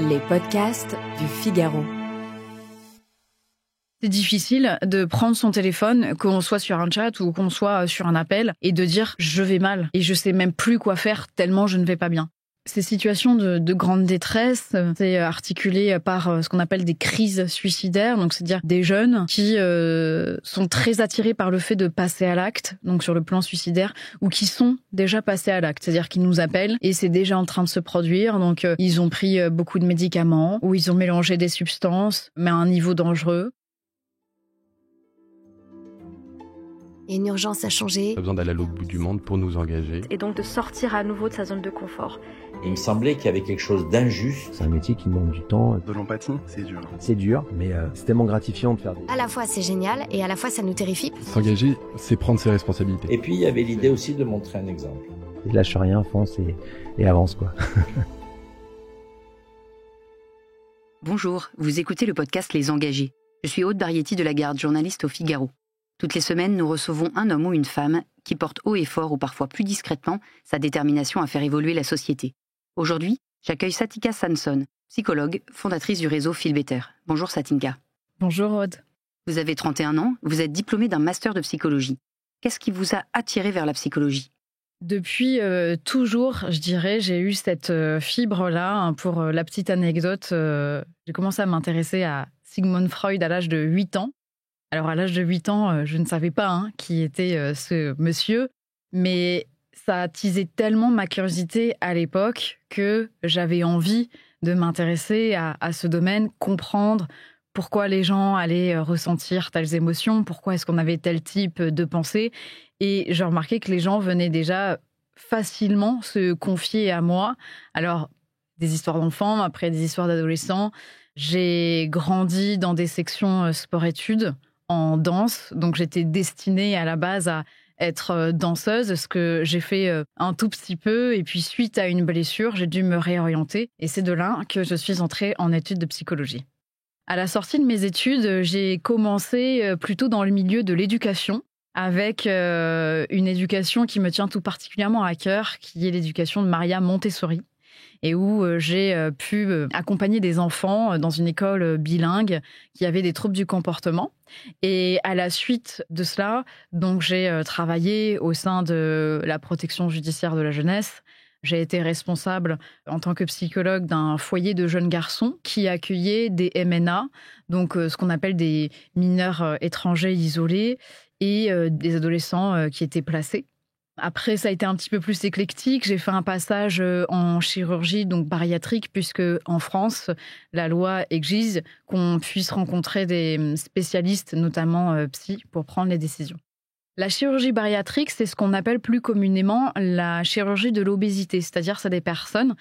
Les podcasts du Figaro. C'est difficile de prendre son téléphone, qu'on soit sur un chat ou qu'on soit sur un appel, et de dire « je vais mal » et je sais même plus quoi faire tellement je ne vais pas bien. Ces situations de grande détresse, c'est articulé par ce qu'on appelle des crises suicidaires, donc c'est-à-dire des jeunes qui sont très attirés par le fait de passer à l'acte, donc sur le plan suicidaire, ou qui sont déjà passés à l'acte, c'est-à-dire qu'ils nous appellent et c'est déjà en train de se produire, donc ils ont pris beaucoup de médicaments, ou ils ont mélangé des substances, mais à un niveau dangereux. Il y a une urgence à changer. Pas besoin d'aller à l'autre bout du monde pour nous engager. Et donc de sortir à nouveau de sa zone de confort. Il me semblait qu'il y avait quelque chose d'injuste. C'est un métier qui demande du temps. De l'empathie, c'est dur. C'est dur, mais c'est tellement gratifiant de faire des... À la fois c'est génial et à la fois ça nous terrifie. S'engager, c'est prendre ses responsabilités. Et puis il y avait l'idée aussi de montrer un exemple. Et lâche rien, fonce et avance quoi. Bonjour, vous écoutez le podcast Les Engagés. Je suis Aude Barietti de la Garde, journaliste au Figaro. Toutes les semaines, nous recevons un homme ou une femme qui porte haut et fort, ou parfois plus discrètement, sa détermination à faire évoluer la société. Aujourd'hui, j'accueille Satinka Sanson, psychologue, fondatrice du réseau Feel Better. Bonjour Satinka. Bonjour Aude. Vous avez 31 ans, vous êtes diplômée d'un master de psychologie. Qu'est-ce qui vous a attiré vers la psychologie ? Depuis toujours, je dirais, j'ai eu cette fibre-là. Pour la petite anecdote, j'ai commencé à m'intéresser à Sigmund Freud à l'âge de 8 ans. Alors, à l'âge de 8 ans, je ne savais pas qui était ce monsieur, mais ça attisait tellement ma curiosité à l'époque que j'avais envie de m'intéresser à ce domaine, comprendre pourquoi les gens allaient ressentir telles émotions, pourquoi est-ce qu'on avait tel type de pensée. Et j'ai remarqué que les gens venaient déjà facilement se confier à moi. Alors, des histoires d'enfants, après des histoires d'adolescents. J'ai grandi dans des sections sport-études, en danse, donc j'étais destinée à la base à être danseuse, ce que j'ai fait un tout petit peu, et puis suite à une blessure, j'ai dû me réorienter, et c'est de là que je suis entrée en études de psychologie. À la sortie de mes études, j'ai commencé plutôt dans le milieu de l'éducation, avec une éducation qui me tient tout particulièrement à cœur, qui est l'éducation de Maria Montessori, et où j'ai pu accompagner des enfants dans une école bilingue qui avait des troubles du comportement. Et à la suite de cela, donc j'ai travaillé au sein de la protection judiciaire de la jeunesse. J'ai été responsable en tant que psychologue d'un foyer de jeunes garçons qui accueillait des MNA, donc ce qu'on appelle des mineurs étrangers isolés, et des adolescents qui étaient placés. Après, ça a été un petit peu plus éclectique. J'ai fait un passage en chirurgie, donc bariatrique, puisque en France, la loi exige qu'on puisse rencontrer des spécialistes, notamment psy, pour prendre les décisions. La chirurgie bariatrique, c'est ce qu'on appelle plus communément la chirurgie de l'obésité, c'est-à-dire c'est des personnes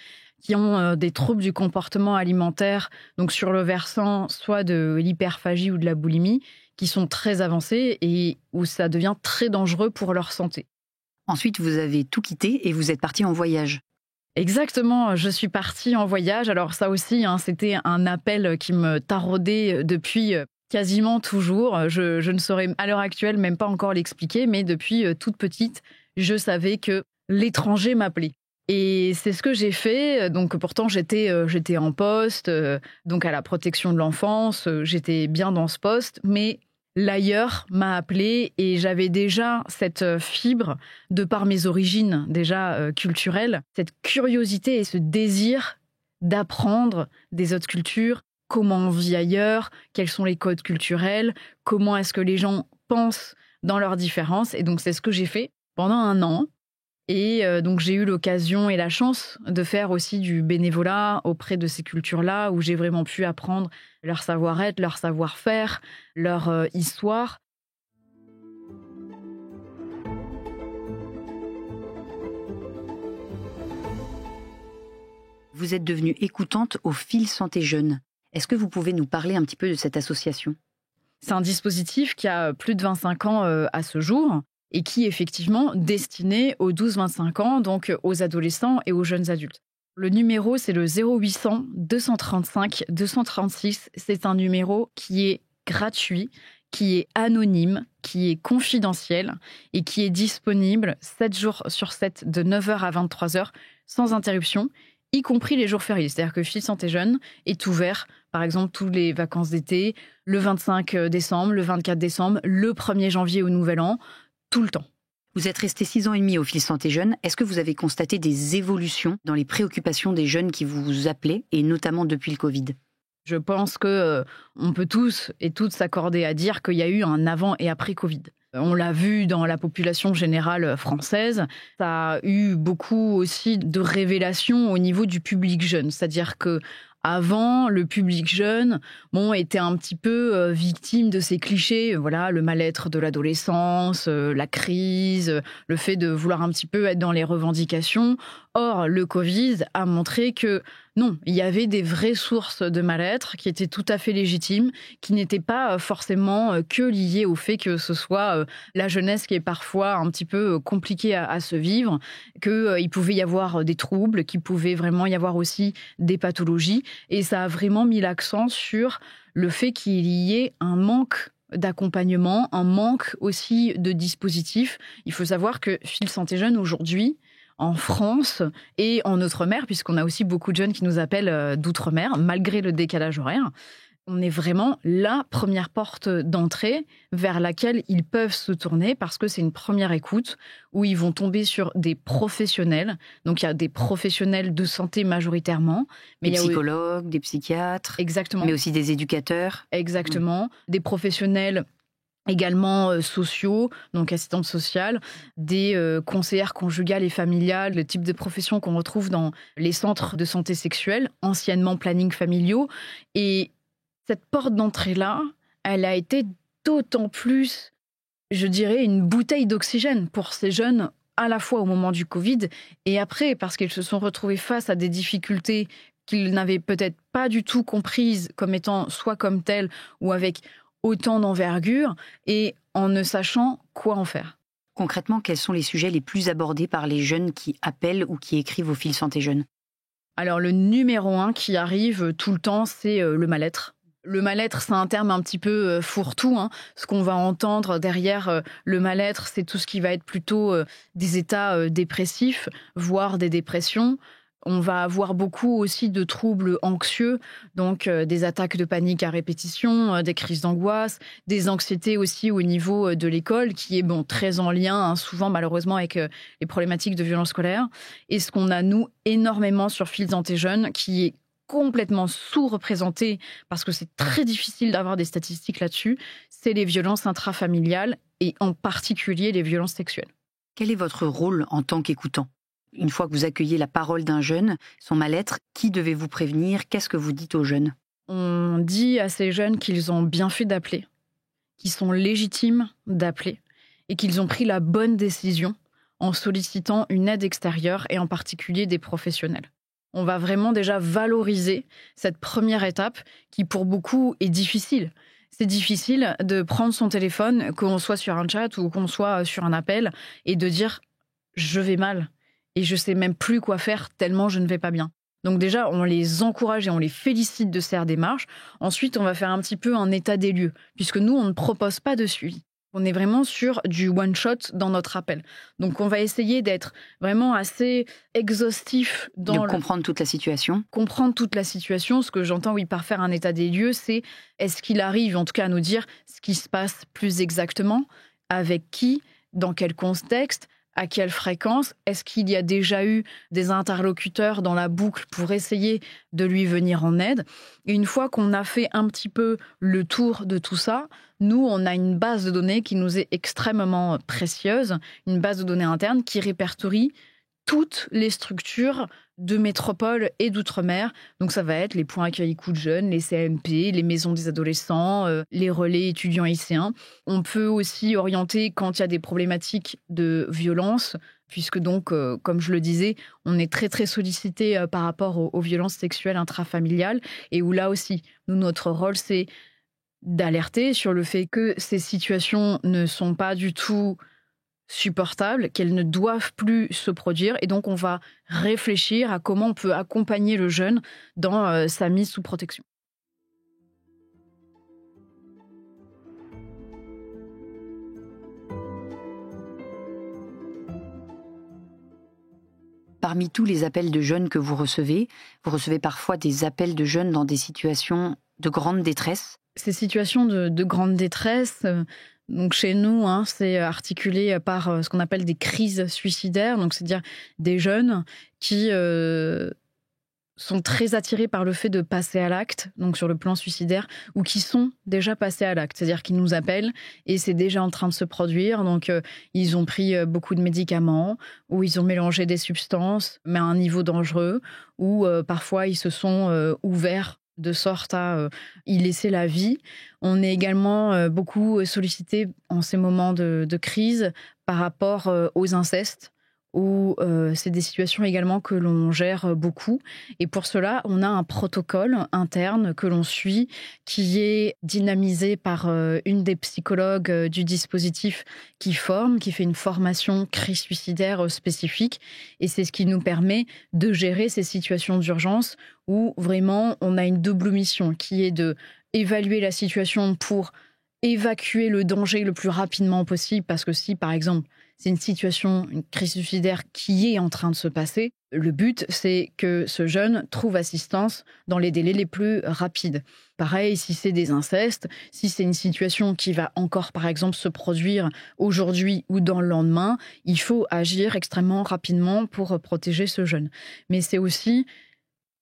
qui ont des troubles du comportement alimentaire, donc sur le versant soit de l'hyperphagie ou de la boulimie, qui sont très avancés et où ça devient très dangereux pour leur santé. Ensuite, vous avez tout quitté et vous êtes partie en voyage. Exactement, je suis partie en voyage. Alors ça aussi, c'était un appel qui me taraudait depuis quasiment toujours. Je ne saurais à l'heure actuelle même pas encore l'expliquer, mais depuis toute petite, je savais que l'étranger m'appelait. Et c'est ce que j'ai fait. Donc pourtant, j'étais en poste, donc à la protection de l'enfance. J'étais bien dans ce poste, mais l'ailleurs m'a appelée et j'avais déjà cette fibre, de par mes origines déjà culturelles, cette curiosité et ce désir d'apprendre des autres cultures, comment on vit ailleurs, quels sont les codes culturels, comment est-ce que les gens pensent dans leurs différences. Et donc c'est ce que j'ai fait pendant 1 an. Et donc j'ai eu l'occasion et la chance de faire aussi du bénévolat auprès de ces cultures-là, où j'ai vraiment pu apprendre leur savoir-être, leur savoir-faire, leur histoire. Vous êtes devenue écoutante au Fil Santé Jeunes. Est-ce que vous pouvez nous parler un petit peu de cette association ? C'est un dispositif qui a plus de 25 ans à ce jour, et qui est effectivement destiné aux 12-25 ans, donc aux adolescents et aux jeunes adultes. Le numéro, c'est le 0800 235 236. C'est un numéro qui est gratuit, qui est anonyme, qui est confidentiel et qui est disponible 7 jours sur 7, de 9h à 23h, sans interruption. y compris les jours fériés. C'est-à-dire que Fil Santé Jeune est ouvert, par exemple, tous les vacances d'été, le 25 décembre, le 24 décembre, le 1er janvier au Nouvel An, tout le temps. Vous êtes resté 6 ans et demi au Fil Santé Jeune. Est-ce que vous avez constaté des évolutions dans les préoccupations des jeunes qui vous appelaient, et notamment depuis le Covid ? Je pense que on peut tous et toutes s'accorder à dire qu'il y a eu un avant et après Covid. On l'a vu dans la population générale française. Ça a eu beaucoup aussi de révélations au niveau du public jeune. C'est-à-dire que avant, le public jeune, était un petit peu victime de ces clichés. Voilà, le mal-être de l'adolescence, la crise, le fait de vouloir un petit peu être dans les revendications. Or, le Covid a montré que non, il y avait des vraies sources de mal-être qui étaient tout à fait légitimes, qui n'étaient pas forcément que liées au fait que ce soit la jeunesse qui est parfois un petit peu compliquée à se vivre, qu'il pouvait y avoir des troubles, qu'il pouvait vraiment y avoir aussi des pathologies. Et ça a vraiment mis l'accent sur le fait qu'il y ait un manque d'accompagnement, un manque aussi de dispositifs. Il faut savoir que Fil Santé Jeune aujourd'hui, en France et en Outre-mer, puisqu'on a aussi beaucoup de jeunes qui nous appellent d'Outre-mer, malgré le décalage horaire. On est vraiment la première porte d'entrée vers laquelle ils peuvent se tourner parce que c'est une première écoute où ils vont tomber sur des professionnels. Donc, il y a des professionnels de santé majoritairement. Mais des psychologues, des psychiatres. Exactement. Mais aussi des éducateurs. Exactement. Des professionnels également sociaux, donc assistantes sociales, des conseillères conjugales et familiales, le type de profession qu'on retrouve dans les centres de santé sexuelle, anciennement planning familiaux. Et cette porte d'entrée-là, elle a été d'autant plus, je dirais, une bouteille d'oxygène pour ces jeunes, à la fois au moment du Covid et après, parce qu'ils se sont retrouvés face à des difficultés qu'ils n'avaient peut-être pas du tout comprises comme étant soit comme telles ou avec autant d'envergure et en ne sachant quoi en faire. Concrètement, quels sont les sujets les plus abordés par les jeunes qui appellent ou qui écrivent au Fil Santé Jeune ? Alors, le numéro 1 qui arrive tout le temps, c'est le mal-être. Le mal-être, c'est un terme un petit peu fourre-tout. Ce qu'on va entendre derrière le mal-être, c'est tout ce qui va être plutôt des états dépressifs, voire des dépressions. On va avoir beaucoup aussi de troubles anxieux, donc des attaques de panique à répétition, des crises d'angoisse, des anxiétés aussi au niveau de l'école, qui est très en lien, souvent malheureusement, avec les problématiques de violence scolaire. Et ce qu'on a, nous, énormément sur Fil Santé Jeune, qui est complètement sous-représenté, parce que c'est très difficile d'avoir des statistiques là-dessus, c'est les violences intrafamiliales et en particulier les violences sexuelles. Quel est votre rôle en tant qu'écoutant ? Une fois que vous accueillez la parole d'un jeune, son mal-être, qui devez-vous prévenir ? Qu'est-ce que vous dites aux jeunes ? On dit à ces jeunes qu'ils ont bien fait d'appeler, qu'ils sont légitimes d'appeler et qu'ils ont pris la bonne décision en sollicitant une aide extérieure et en particulier des professionnels. On va vraiment déjà valoriser cette première étape qui, pour beaucoup, est difficile. C'est difficile de prendre son téléphone, qu'on soit sur un chat ou qu'on soit sur un appel, et de dire « je vais mal ». Et je sais même plus quoi faire tellement je ne vais pas bien. Donc déjà, on les encourage et on les félicite de cette démarche. Ensuite, on va faire un petit peu un état des lieux, puisque nous, on ne propose pas de suivi. On est vraiment sur du one-shot dans notre appel. Donc on va essayer d'être vraiment assez exhaustif dans... comprendre toute la situation. Comprendre toute la situation. Ce que j'entends, oui, par faire un état des lieux, c'est est-ce qu'il arrive, en tout cas, à nous dire ce qui se passe plus exactement, avec qui, dans quel contexte, à quelle fréquence? Est-ce qu'il y a déjà eu des interlocuteurs dans la boucle pour essayer de lui venir en aide? Et une fois qu'on a fait un petit peu le tour de tout ça, nous, on a une base de données qui nous est extrêmement précieuse, une base de données interne qui répertorie toutes les structures de métropole et d'outre-mer. Donc ça va être les points accueil coups de jeunes, les CMP, les maisons des adolescents, les relais étudiants lycéens. On peut aussi orienter quand il y a des problématiques de violence, puisque donc, comme je le disais, on est très très sollicité par rapport aux violences sexuelles intrafamiliales, et où là aussi, nous, notre rôle, c'est d'alerter sur le fait que ces situations ne sont pas du tout supportables, qu'elles ne doivent plus se produire. Et donc, on va réfléchir à comment on peut accompagner le jeune dans sa mise sous protection. Parmi tous les appels de jeunes que vous recevez parfois des appels de jeunes dans des situations de grande détresse. Ces situations de grande détresse, donc chez nous, c'est articulé par ce qu'on appelle des crises suicidaires, donc c'est-à-dire des jeunes qui sont très attirés par le fait de passer à l'acte, donc sur le plan suicidaire, ou qui sont déjà passés à l'acte, c'est-à-dire qu'ils nous appellent et c'est déjà en train de se produire. Donc ils ont pris beaucoup de médicaments, ou ils ont mélangé des substances, mais à un niveau dangereux, ou parfois ils se sont ouverts de sorte à y laisser la vie. On est également beaucoup sollicité en ces moments de crise par rapport aux incestes, où c'est des situations également que l'on gère beaucoup. Et pour cela, on a un protocole interne que l'on suit, qui est dynamisé par une des psychologues du dispositif qui fait une formation crise suicidaire spécifique. Et c'est ce qui nous permet de gérer ces situations d'urgence où vraiment on a une double mission qui est de évaluer la situation pour évacuer le danger le plus rapidement possible. Parce que si, par exemple, c'est une crise suicidaire qui est en train de se passer, le but, c'est que ce jeune trouve assistance dans les délais les plus rapides. Pareil, si c'est des incestes, si c'est une situation qui va encore, par exemple, se produire aujourd'hui ou dans le lendemain, il faut agir extrêmement rapidement pour protéger ce jeune. Mais c'est aussi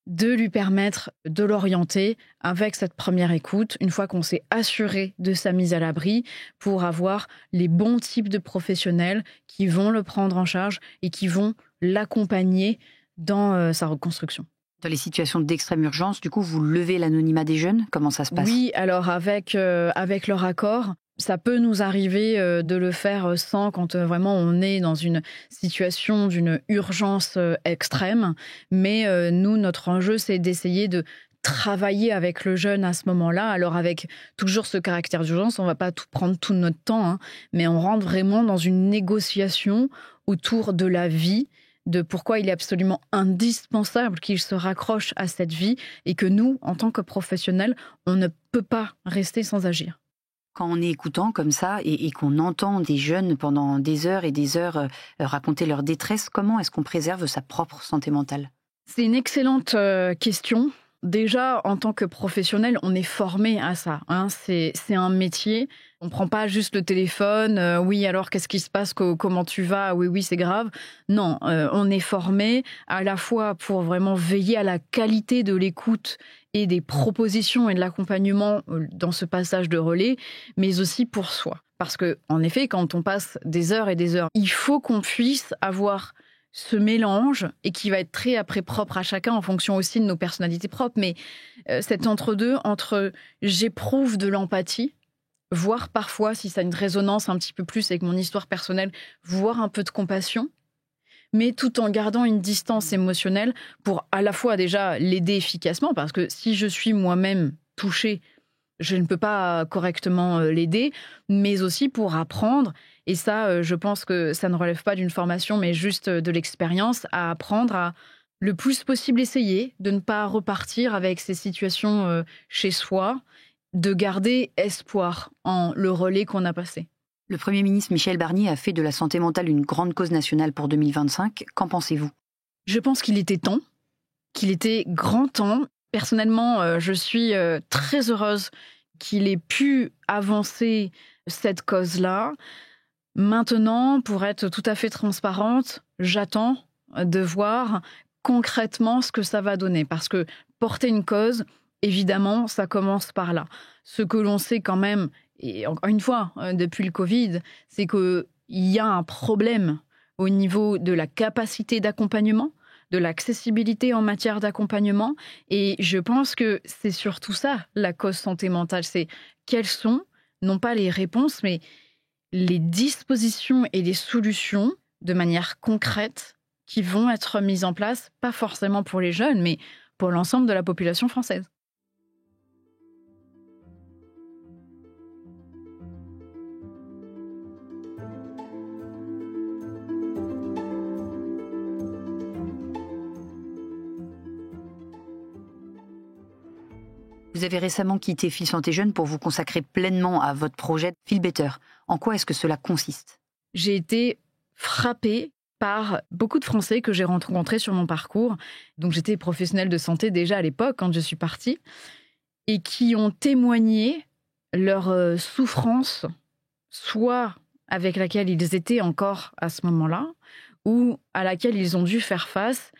de lui permettre de l'orienter avec cette première écoute, une fois qu'on s'est assuré de sa mise à l'abri, pour avoir les bons types de professionnels qui vont le prendre en charge et qui vont l'accompagner dans sa reconstruction. Dans les situations d'extrême urgence, du coup, vous levez l'anonymat des jeunes? Comment ça se passe? Oui, alors avec leur accord. Ça peut nous arriver de le faire sans, quand vraiment on est dans une situation d'une urgence extrême. Mais nous, notre enjeu, c'est d'essayer de travailler avec le jeune à ce moment-là. Alors avec toujours ce caractère d'urgence, on ne va pas prendre tout notre temps, mais on rentre vraiment dans une négociation autour de la vie, de pourquoi il est absolument indispensable qu'il se raccroche à cette vie et que nous, en tant que professionnels, on ne peut pas rester sans agir. Quand on est écoutant comme ça et qu'on entend des jeunes pendant des heures et des heures raconter leur détresse, comment est-ce qu'on préserve sa propre santé mentale? C'est une excellente question. Déjà, en tant que professionnel, on est formé à ça. C'est un métier. On ne prend pas juste le téléphone. Oui, alors qu'est-ce qui se passe? Comment tu vas? Oui, c'est grave. Non, on est formé à la fois pour vraiment veiller à la qualité de l'écoute et des propositions et de l'accompagnement dans ce passage de relais, mais aussi pour soi. Parce que, en effet, quand on passe des heures et des heures, il faut qu'on puisse avoir ce mélange, et qui va être très après propre à chacun en fonction aussi de nos personnalités propres, mais cet entre-deux, entre j'éprouve de l'empathie, voire parfois, si ça a une résonance un petit peu plus avec mon histoire personnelle, voire un peu de compassion, mais tout en gardant une distance émotionnelle pour à la fois déjà l'aider efficacement, parce que si je suis moi-même touchée, je ne peux pas correctement l'aider, mais aussi pour apprendre, et ça, je pense que ça ne relève pas d'une formation, mais juste de l'expérience, à apprendre à le plus possible essayer de ne pas repartir avec ces situations chez soi, de garder espoir en le relais qu'on a passé. Le Premier ministre Michel Barnier a fait de la santé mentale une grande cause nationale pour 2025. Qu'en pensez-vous? Je pense qu'il était temps, qu'il était grand temps. Personnellement, je suis très heureuse qu'il ait pu avancer cette cause-là. Maintenant, pour être tout à fait transparente, j'attends de voir concrètement ce que ça va donner. Parce que porter une cause, évidemment, ça commence par là. Ce que l'on sait quand même, et encore une fois, depuis le Covid, c'est qu'il y a un problème au niveau de la capacité d'accompagnement, de l'accessibilité en matière d'accompagnement. Et je pense que c'est surtout ça, la cause santé mentale. C'est quelles sont, non pas les réponses, mais les dispositions et les solutions de manière concrète qui vont être mises en place, pas forcément pour les jeunes, mais pour l'ensemble de la population française. Vous avez récemment quitté Fil Santé Jeunes pour vous consacrer pleinement à votre projet Feel Better. En quoi est-ce que cela consiste? J'ai été frappée par beaucoup de Français que j'ai rencontrés sur mon parcours. Donc j'étais professionnelle de santé déjà à l'époque quand je suis partie et qui ont témoigné leur souffrance, soit avec laquelle ils étaient encore à ce moment-là, ou à laquelle ils ont dû faire face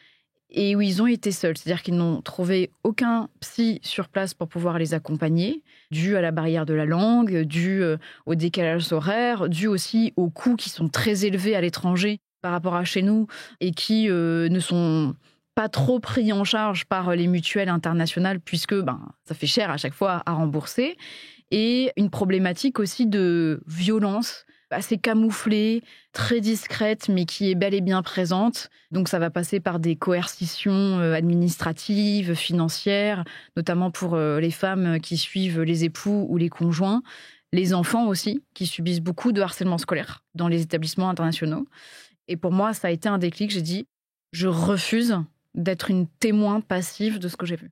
et où ils ont été seuls. C'est-à-dire qu'ils n'ont trouvé aucun psy sur place pour pouvoir les accompagner, dû à la barrière de la langue, dû au décalage horaire, dû aussi aux coûts qui sont très élevés à l'étranger par rapport à chez nous et qui ne sont pas trop pris en charge par les mutuelles internationales puisque ça fait cher à chaque fois à rembourser. Et une problématique aussi de violence assez camouflée, très discrète, mais qui est bel et bien présente. Donc ça va passer par des coercitions administratives, financières, notamment pour les femmes qui suivent les époux ou les conjoints, les enfants aussi, qui subissent beaucoup de harcèlement scolaire dans les établissements internationaux. Et pour moi, ça a été un déclic. J'ai dit, je refuse d'être une témoin passive de ce que j'ai vu.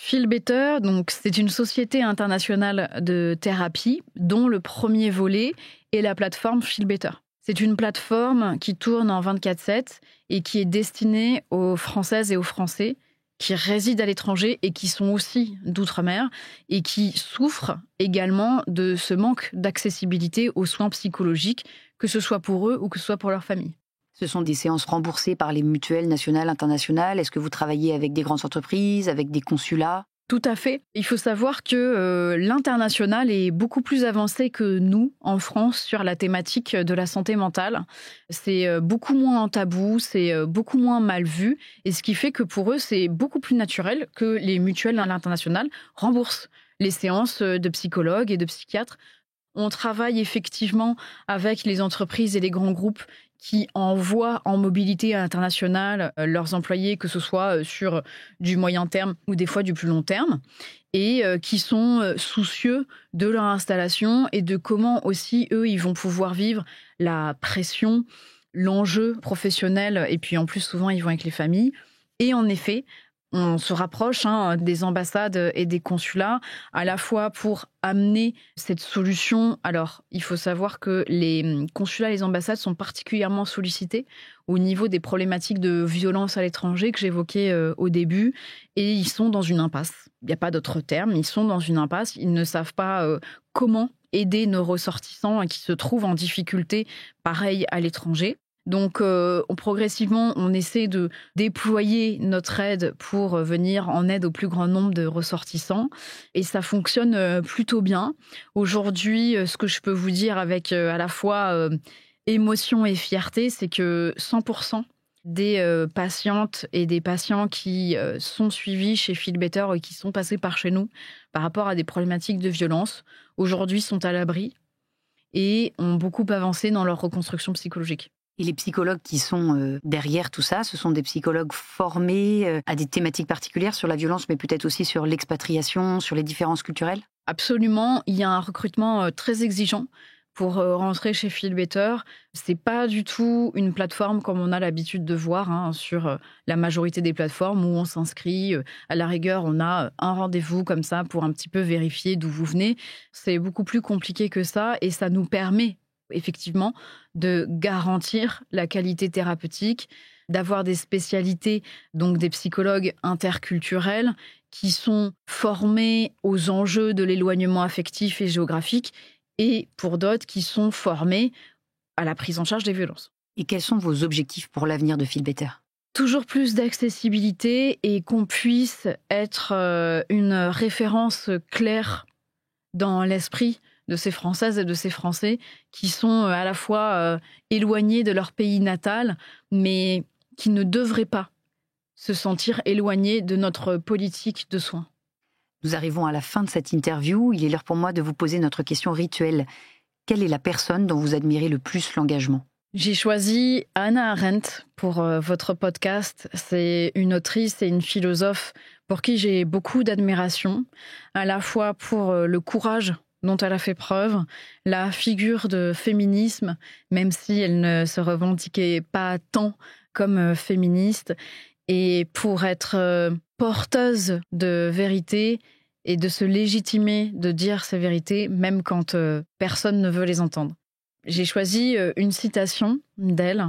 Feel Better, donc, c'est une société internationale de thérapie dont le premier volet est la plateforme Feel Better. C'est une plateforme qui tourne en 24/7 et qui est destinée aux Françaises et aux Français qui résident à l'étranger et qui sont aussi d'outre-mer et qui souffrent également de ce manque d'accessibilité aux soins psychologiques, que ce soit pour eux ou que ce soit pour leur famille. Ce sont des séances remboursées par les mutuelles nationales, internationales. Est-ce que vous travaillez avec des grandes entreprises, avec des consulats ? Tout à fait. Il faut savoir que l'international est beaucoup plus avancé que nous, en France, sur la thématique de la santé mentale. C'est beaucoup moins tabou, c'est beaucoup moins mal vu. Et ce qui fait que pour eux, c'est beaucoup plus naturel que les mutuelles à l'international remboursent les séances de psychologues et de psychiatres. On travaille effectivement avec les entreprises et les grands groupes qui envoient en mobilité internationale leurs employés, que ce soit sur du moyen terme ou des fois du plus long terme, et qui sont soucieux de leur installation et de comment aussi, eux, ils vont pouvoir vivre la pression, l'enjeu professionnel, et puis en plus, souvent, ils vont avec les familles. Et en effet, on se rapproche des ambassades et des consulats, à la fois pour amener cette solution. Alors, il faut savoir que les consulats et les ambassades sont particulièrement sollicités au niveau des problématiques de violence à l'étranger que j'évoquais au début, et ils sont dans une impasse. Il n'y a pas d'autre terme, ils sont dans une impasse, ils ne savent pas comment aider nos ressortissants qui se trouvent en difficulté, pareil à l'étranger. Donc, progressivement, on essaie de déployer notre aide pour venir en aide au plus grand nombre de ressortissants. Et ça fonctionne plutôt bien. Aujourd'hui, ce que je peux vous dire avec à la fois émotion et fierté, c'est que 100% des patientes et des patients qui sont suivis chez Feel Better et qui sont passés par chez nous par rapport à des problématiques de violence, aujourd'hui sont à l'abri et ont beaucoup avancé dans leur reconstruction psychologique. Et les psychologues qui sont derrière tout ça, ce sont des psychologues formés à des thématiques particulières sur la violence, mais peut-être aussi sur l'expatriation, sur les différences culturelles ? Absolument. Il y a un recrutement très exigeant pour rentrer chez Feel Better. C'est pas du tout une plateforme comme on a l'habitude de voir sur la majorité des plateformes où on s'inscrit. À la rigueur, on a un rendez-vous comme ça pour un petit peu vérifier d'où vous venez. C'est beaucoup plus compliqué que ça et ça nous permet effectivement de garantir la qualité thérapeutique, d'avoir des spécialités, donc des psychologues interculturels qui sont formés aux enjeux de l'éloignement affectif et géographique et pour d'autres qui sont formés à la prise en charge des violences. Et quels sont vos objectifs pour l'avenir de Feel Better ? Toujours plus d'accessibilité et qu'on puisse être une référence claire dans l'esprit de ces Françaises et de ces Français qui sont à la fois éloignés de leur pays natal, mais qui ne devraient pas se sentir éloignés de notre politique de soins. Nous arrivons à la fin de cette interview. Il est l'heure pour moi de vous poser notre question rituelle. Quelle est la personne dont vous admirez le plus l'engagement ? J'ai choisi Hannah Arendt pour votre podcast. C'est une autrice et une philosophe pour qui j'ai beaucoup d'admiration, à la fois pour le courage dont elle a fait preuve, la figure de féminisme, même si elle ne se revendiquait pas tant comme féministe, et pour être porteuse de vérité et de se légitimer de dire ces vérités, même quand personne ne veut les entendre. J'ai choisi une citation d'elle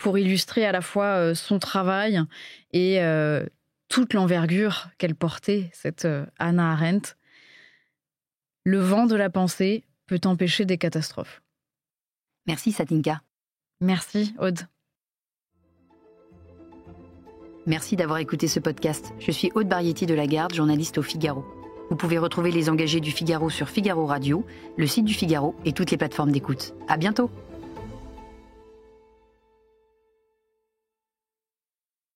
pour illustrer à la fois son travail et toute l'envergure qu'elle portait, cette Hannah Arendt. Le vent de la pensée peut empêcher des catastrophes. Merci Satinka. Merci Aude. Merci d'avoir écouté ce podcast. Je suis Aude Barietti de la Garde, journaliste au Figaro. Vous pouvez retrouver Les Engagés du Figaro sur Figaro Radio, le site du Figaro et toutes les plateformes d'écoute. À bientôt!